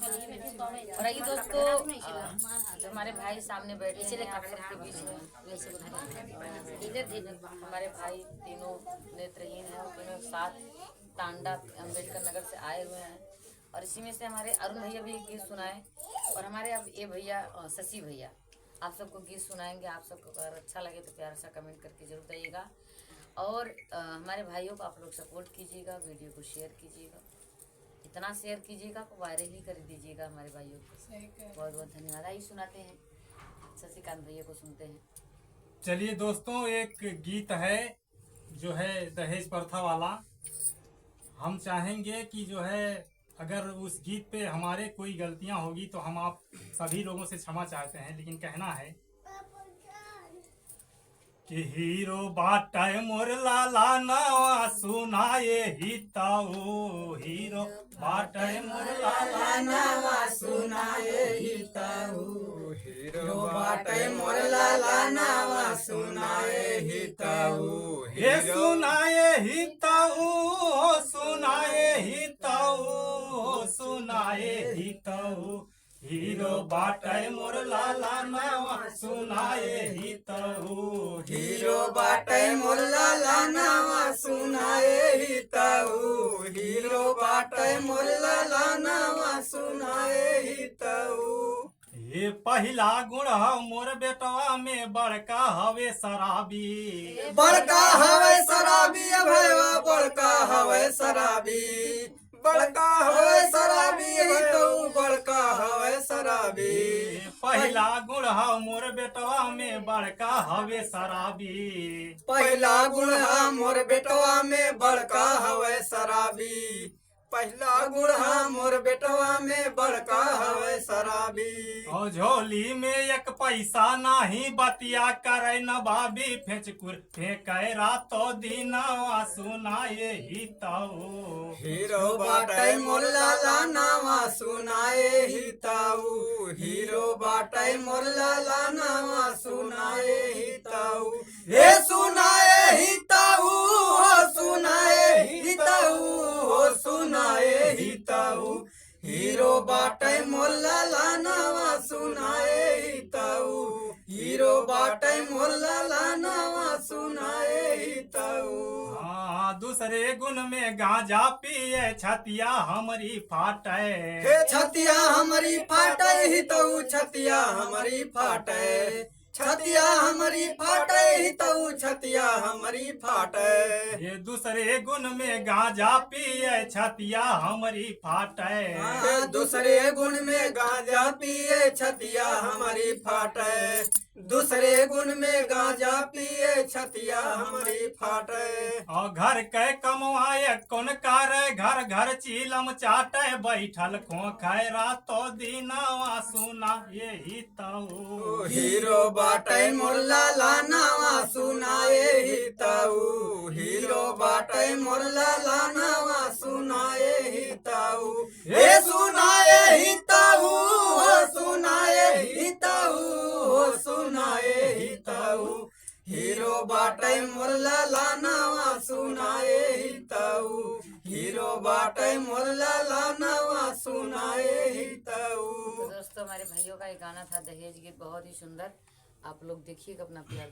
और ये दोस्तों जो हमारे भाई सामने बैठे हैं आप सबके बीच में, हमारे भाई तीनों नेत्रहीन हैं और तीनों साथ टांडा अम्बेडकर नगर से आए हुए हैं। और इसी में से हमारे अरुण भैया भी एक गीत सुनाए और हमारे अब ये भैया शशि भैया आप सबको गीत सुनाएंगे। आप सबको अगर अच्छा लगे तो प्यारा सा कमेंट करके जरूर बताइएगा और हमारे भाइयों को आप लोग सपोर्ट कीजिएगा, वीडियो को शेयर कीजिएगा, इतना शेयर कीजिएगा को वायरल ही कर दीजिएगा हमारे भाइयों को। बहुत बहुत धन्यवाद। आइए सुनाते हैं, शशिकांत भैया को सुनते हैं। चलिए दोस्तों, एक गीत है जो है दहेज प्रथा वाला। हम चाहेंगे कि जो है अगर उस गीत पे हमारे कोई गलतियां होगी तो हम आप सभी लोगों से क्षमा चाहते हैं, लेकिन कहना है कि हीरो बाटे मोर लाला नवा सुनाए हिताऊ, हीरो बाटे मोर लाला नवा सुनाए हिताऊ, हीरो बाटे मोर लाला नवा सुनाए हिताऊ, हे सुनाए हिताऊ, सुनाए हिताऊ, सुनाए हिताऊ, हीरो बाटे मोर लाला नवा सुनाए हिताऊ, हीरो बाटे मोर लाला नवा सुनाए हिताऊ, हीरो बाटे मोर लाला नवा सुनाए हिताऊ। ये पहला गुण मोर बेटवा में बड़का हवे शराबी, बड़का हवे शराबी भैया, बड़का हवे शराबी, बड़का हवे शराबी तो बड़का हवे शराबी। पहला गुण मोर बेटवा में बड़का हवे शराबी, पहला गुण मोर बेटवा में बड़का हवे शराबी, पहला गुण मोर बेटवा में बड़का हवे शराबी। और झोली में एक पैसा नाही बतिया करे न भाभी, फेंचकुर फेंके रातो दिनवा सुनाए हिताऊ, हीरो बाटे मोर लाला नवा सुनाए हिताऊ, हीरो बाटे मोर लाला नवा सुनाए हिताऊ, हे सुनाए हिताऊ, हो सुनाए हिताऊ, हो सुनाए हिताऊ, हीरो बाटे मोर लाला नवा सुनाए हिताऊ, हीरो बाटे मोर लाला नवा सुनाए हिताऊ। हाँ, दूसरे गुण में गांजा पिए छतिया हमारी फाटे, हे छतिया हमारी फाटे हितऊ, छतिया हमारी फाटे, छतिया हमारी फाटे हितऊ, छतिया हमारी फाटे। ये दूसरे गुण में गांजा पिए छतिया हमारी फाटे, दूसरे गुण में गांजा पिए छतिया हमारी फाटे, दूसरे गुण में गांजा पिए छतिया हमारी फाटे। और घर के कमवाए कौन करे, घर घर चीलम चाटे, बैठल खो खाए रातो दिनवा सुना ये हिताऊ, हीरो बाटे मोर लाला नवा सुनाए हिताऊ, हीरो बाटे मोर लाला नवा सुनाए हिताऊ, हे सुनाए हिताऊ, हो सुनाए हिताऊ, हो सुनाए हिताऊ, हीरो बाटे मोर लाला नवा सुनाए हिताऊ, हीरो बाटे मोर लाला नवा सुनाए हिताऊ। तो दोस्तों हमारे भाइयों का एक गाना था दहेज गीत, बहुत ही सुंदर। आप लोग देखिएगा, अपना प्यार